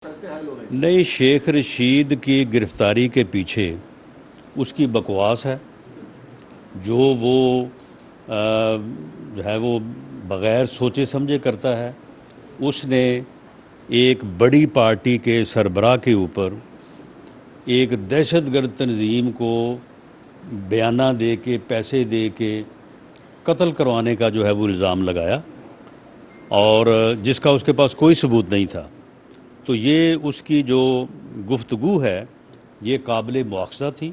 نہیں، شیخ رشید کی گرفتاری کے پیچھے اس کی بکواس ہے جو وہ جو ہے وہ بغیر سوچے سمجھے کرتا ہے۔ اس نے ایک بڑی پارٹی کے سربراہ کے اوپر ایک دہشت گرد تنظیم کو بیانہ دے کے پیسے دے کے قتل کروانے کا جو ہے وہ الزام لگایا، اور جس کا اس کے پاس کوئی ثبوت نہیں تھا۔ تو یہ اس کی جو گفتگو ہے یہ قابل مواخذہ تھی،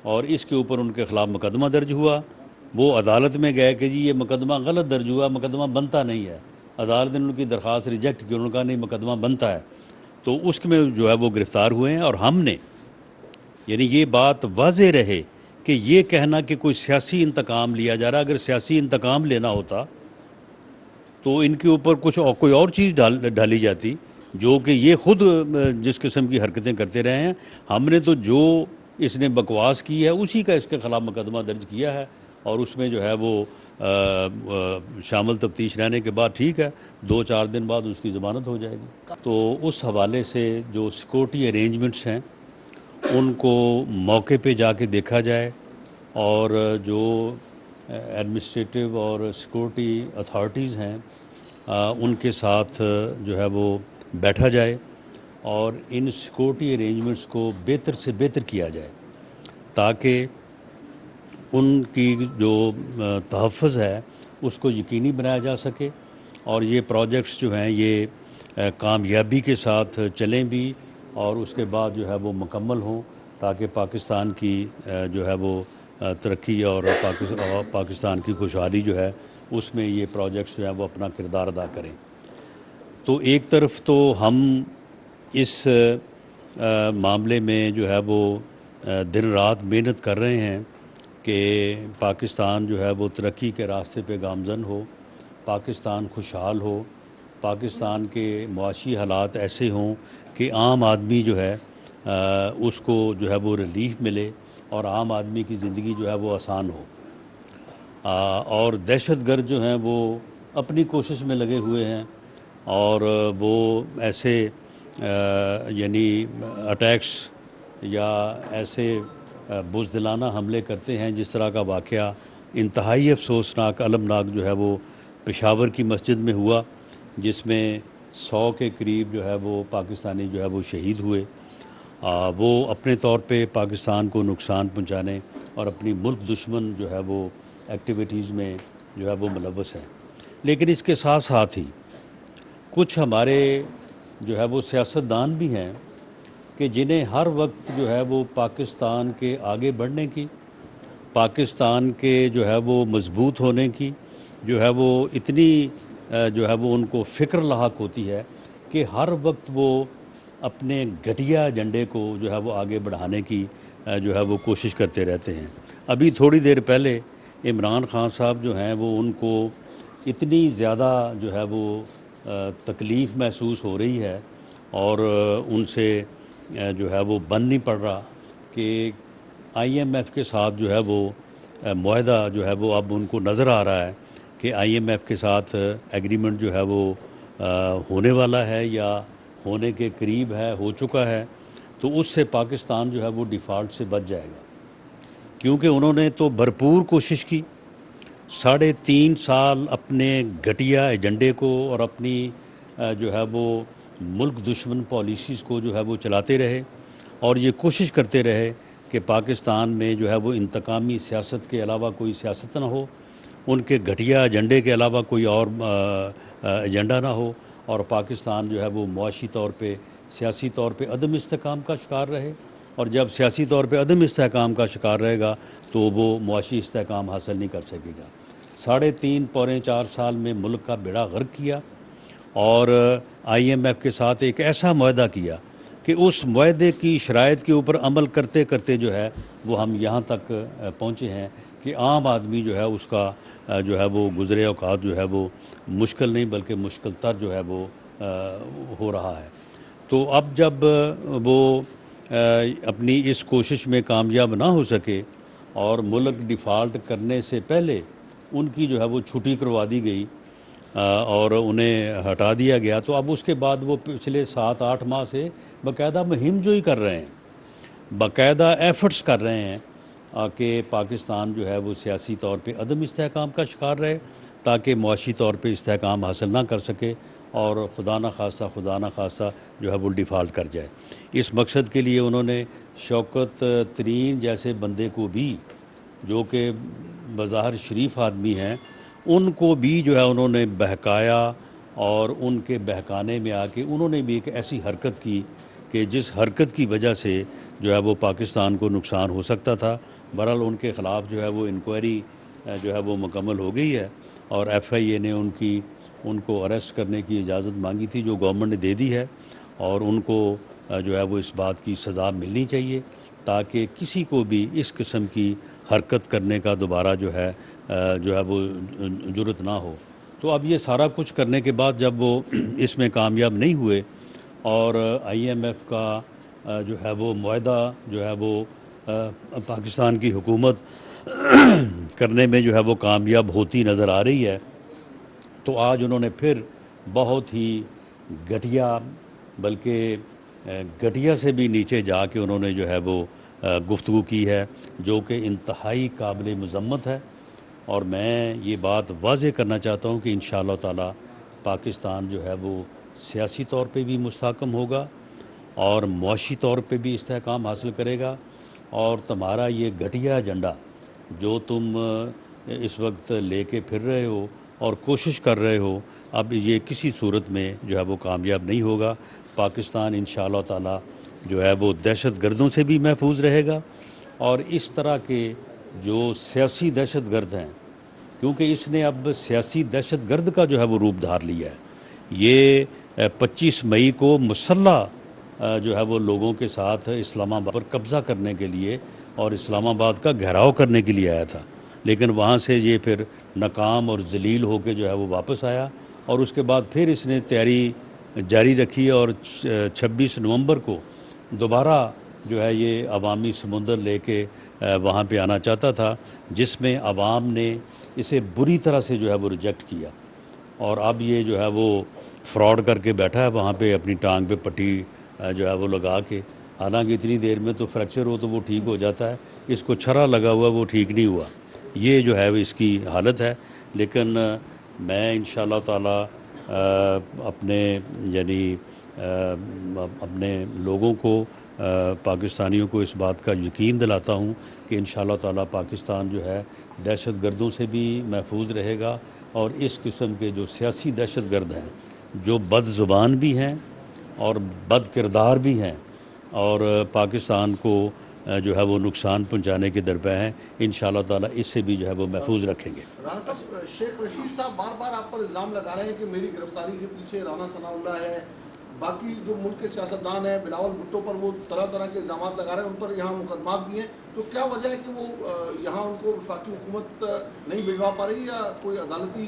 اور اس کے اوپر ان کے خلاف مقدمہ درج ہوا۔ وہ عدالت میں گئے کہ جی یہ مقدمہ غلط درج ہوا، مقدمہ بنتا نہیں ہے۔ عدالت نے ان کی درخواست ریجیکٹ کی، انہوں نے کہا نہیں مقدمہ بنتا ہے۔ تو اس میں جو ہے وہ گرفتار ہوئے ہیں، اور ہم نے یعنی یہ بات واضح رہے کہ یہ کہنا کہ کوئی سیاسی انتقام لیا جا رہا، اگر سیاسی انتقام لینا ہوتا تو ان کے اوپر کوئی اور چیز ڈالی جاتی، جو کہ یہ خود جس قسم کی حرکتیں کرتے رہے ہیں۔ ہم نے تو جو اس نے بکواس کی ہے اسی کا اس کے خلاف مقدمہ درج کیا ہے، اور اس میں جو ہے وہ شامل تفتیش رہنے کے بعد ٹھیک ہے 2-4 دن بعد اس کی ضمانت ہو جائے گی۔ تو اس حوالے سے جو سیکورٹی ارینجمنٹس ہیں ان کو موقع پہ جا کے دیکھا جائے، اور جو ایڈمنسٹریٹو اور سیکورٹی اتھارٹیز ہیں ان کے ساتھ جو ہے وہ بیٹھا جائے، اور ان سیکورٹی ارینجمنٹس کو بہتر سے بہتر کیا جائے تاکہ ان کی جو تحفظ ہے اس کو یقینی بنایا جا سکے، اور یہ پروجیکٹس جو ہیں یہ کامیابی کے ساتھ چلیں بھی، اور اس کے بعد جو ہے وہ مکمل ہوں، تاکہ پاکستان کی جو ہے وہ ترقی اور پاکستان کی خوشحالی جو ہے اس میں یہ پروجیکٹس جو ہیں وہ اپنا کردار ادا کریں۔ تو ایک طرف تو ہم اس معاملے میں جو ہے وہ دن رات محنت کر رہے ہیں کہ پاکستان جو ہے وہ ترقی کے راستے پہ گامزن ہو، پاکستان خوشحال ہو، پاکستان کے معاشی حالات ایسے ہوں کہ عام آدمی جو ہے اس کو جو ہے وہ ریلیف ملے، اور عام آدمی کی زندگی جو ہے وہ آسان ہو۔ اور دہشت گرد جو ہیں وہ اپنی کوشش میں لگے ہوئے ہیں، اور وہ ایسے یعنی اٹیکس یا ایسے بزدلانہ حملے کرتے ہیں جس طرح کا واقعہ انتہائی افسوسناک المناک جو ہے وہ پشاور کی مسجد میں ہوا، جس میں 100 کے قریب جو ہے وہ پاکستانی جو ہے وہ شہید ہوئے۔ وہ اپنے طور پہ پاکستان کو نقصان پہنچانے اور اپنی ملک دشمن جو ہے وہ ایکٹیویٹیز میں جو ہے وہ ملوث ہیں۔ لیکن اس کے ساتھ ساتھ ہی کچھ ہمارے جو ہے وہ سیاستدان بھی ہیں کہ جنہیں ہر وقت جو ہے وہ پاکستان کے آگے بڑھنے کی، پاکستان کے جو ہے وہ مضبوط ہونے کی جو ہے وہ اتنی جو ہے وہ ان کو فکر لاحق ہوتی ہے کہ ہر وقت وہ اپنے گھٹیا ایجنڈے کو جو ہے وہ آگے بڑھانے کی جو ہے وہ کوشش کرتے رہتے ہیں۔ ابھی تھوڑی دیر پہلے عمران خان صاحب جو ہیں وہ ان کو اتنی زیادہ جو ہے وہ تکلیف محسوس ہو رہی ہے، اور ان سے جو ہے وہ بن نہیں پڑ رہا کہ آئی ایم ایف کے ساتھ جو ہے وہ معاہدہ جو ہے وہ اب ان کو نظر آ رہا ہے کہ آئی ایم ایف کے ساتھ ایگریمنٹ جو ہے وہ ہونے والا ہے یا ہونے کے قریب ہے، ہو چکا ہے، تو اس سے پاکستان جو ہے وہ ڈیفالٹ سے بچ جائے گا، کیونکہ انہوں نے تو بھرپور کوشش کی 3.5 سال اپنے گھٹیا ایجنڈے کو اور اپنی جو ہے وہ ملک دشمن پالیسیز کو جو ہے وہ چلاتے رہے، اور یہ کوشش کرتے رہے کہ پاکستان میں جو ہے وہ انتقامی سیاست کے علاوہ کوئی سیاست نہ ہو، ان کے گھٹیا ایجنڈے کے علاوہ کوئی اور ایجنڈا نہ ہو، اور پاکستان جو ہے وہ معاشی طور پہ سیاسی طور پہ عدم استحکام کا شکار رہے، اور جب سیاسی طور پہ عدم استحکام کا شکار رہے گا تو وہ معاشی استحکام حاصل نہیں کر سکے گا۔ 3.5-4 سال میں ملک کا بیڑا غرق کیا، اور آئی ایم ایف کے ساتھ ایک ایسا معاہدہ کیا کہ اس معاہدے کی شرائط کے اوپر عمل کرتے کرتے جو ہے وہ ہم یہاں تک پہنچے ہیں کہ عام آدمی جو ہے اس کا جو ہے وہ گزرے اوقات جو ہے وہ مشکل نہیں بلکہ مشکل تر جو ہے وہ ہو رہا ہے۔ تو اب جب وہ اپنی اس کوشش میں کامیاب نہ ہو سکے اور ملک ڈیفالٹ کرنے سے پہلے ان کی جو ہے وہ چھٹی کروا دی گئی، اور انہیں ہٹا دیا گیا، تو اب اس کے بعد وہ پچھلے 7-8 ماہ سے باقاعدہ مہم جوئی کر رہے ہیں، باقاعدہ ایفرٹس کر رہے ہیں کہ پاکستان جو ہے وہ سیاسی طور پہ عدم استحکام کا شکار رہے، تاکہ معاشی طور پہ استحکام حاصل نہ کر سکے اور خدا نخواستہ جو ہے وہ ڈیفالٹ کر جائے۔ اس مقصد کے لیے انہوں نے شوکت ترین جیسے بندے کو بھی، جو کہ بظاہر شریف آدمی ہیں، ان کو بھی جو ہے انہوں نے بہکایا، اور ان کے بہکانے میں آ کے انہوں نے بھی ایک ایسی حرکت کی کہ جس حرکت کی وجہ سے جو ہے وہ پاکستان کو نقصان ہو سکتا تھا۔ بہرحال ان کے خلاف جو ہے وہ انکوائری جو ہے وہ مکمل ہو گئی ہے، اور ایف آئی اے نے ان کو اریسٹ کرنے کی اجازت مانگی تھی، جو گورنمنٹ نے دے دی ہے، اور ان کو جو ہے وہ اس بات کی سزا ملنی چاہیے تاکہ کسی کو بھی اس قسم کی حرکت کرنے کا دوبارہ جو ہے وہ جرأت نہ ہو۔ تو اب یہ سارا کچھ کرنے کے بعد جب وہ اس میں کامیاب نہیں ہوئے، اور آئی ایم ایف کا جو ہے وہ معاہدہ جو ہے وہ پاکستان کی حکومت کرنے میں جو ہے وہ کامیاب ہوتی نظر آ رہی ہے، تو آج انہوں نے پھر بہت ہی گھٹیا، بلکہ گھٹیا سے بھی نیچے جا کے انہوں نے جو ہے وہ گفتگو کی ہے، جو کہ انتہائی قابل مذمت ہے۔ اور میں یہ بات واضح کرنا چاہتا ہوں کہ انشاءاللہ تعالی پاکستان جو ہے وہ سیاسی طور پہ بھی مستحکم ہوگا، اور معاشی طور پہ بھی استحکام حاصل کرے گا، اور تمہارا یہ گھٹیا ایجنڈا جو تم اس وقت لے کے پھر رہے ہو اور کوشش کر رہے ہو، اب یہ کسی صورت میں جو ہے وہ کامیاب نہیں ہوگا۔ پاکستان انشاءاللہ تعالی جو ہے وہ دہشت گردوں سے بھی محفوظ رہے گا، اور اس طرح کے جو سیاسی دہشت گرد ہیں، کیونکہ اس نے اب سیاسی دہشت گرد کا جو ہے وہ روپ دھار لیا ہے۔ یہ 25 مئی کو مسلح جو ہے وہ لوگوں کے ساتھ اسلام آباد پر قبضہ کرنے کے لیے اور اسلام آباد کا گھیراؤ کرنے کے لیے آیا تھا، لیکن وہاں سے یہ پھر ناکام اور ذلیل ہو کے جو ہے وہ واپس آیا، اور اس کے بعد پھر اس نے تیاری جاری رکھی، اور 26 نومبر کو دوبارہ جو ہے یہ عوامی سمندر لے کے وہاں پہ آنا چاہتا تھا، جس میں عوام نے اسے بری طرح سے جو ہے وہ ریجیکٹ کیا، اور اب یہ جو ہے وہ فراڈ کر کے بیٹھا ہے وہاں پہ اپنی ٹانگ پہ پٹی جو ہے وہ لگا کے، حالانکہ اتنی دیر میں تو فریکچر ہو تو وہ ٹھیک ہو جاتا ہے، اس کو چھرا لگا ہوا وہ ٹھیک نہیں ہوا، یہ جو ہے وہ اس کی حالت ہے۔ لیکن میں انشاءاللہ تعالی اپنے لوگوں کو، پاکستانیوں کو اس بات کا یقین دلاتا ہوں کہ انشاءاللہ تعالی پاکستان جو ہے دہشت گردوں سے بھی محفوظ رہے گا، اور اس قسم کے جو سیاسی دہشت گرد ہیں، جو بد زبان بھی ہیں اور بد کردار بھی ہیں، اور پاکستان کو جو ہے وہ نقصان پہنچانے کے درپے ہیں، انشاءاللہ تعالی اس سے بھی جو ہے وہ محفوظ رکھیں گے۔ رانا صاحب، شیخ رشید صاحب بار بار آپ پر الزام لگا رہے ہیں کہ میری گرفتاری کے پیچھے رانا ثناء اللہ ہے، باقی جو ملک کے سیاستدان ہیں بلاول بھٹو پر وہ طرح طرح کے الزامات لگا رہے ہیں، ان پر یہاں مقدمات بھی ہیں، تو کیا وجہ ہے کہ وہ یہاں ان کو وفاقی حکومت نہیں بھجوا پا رہی، یا کوئی عدالتی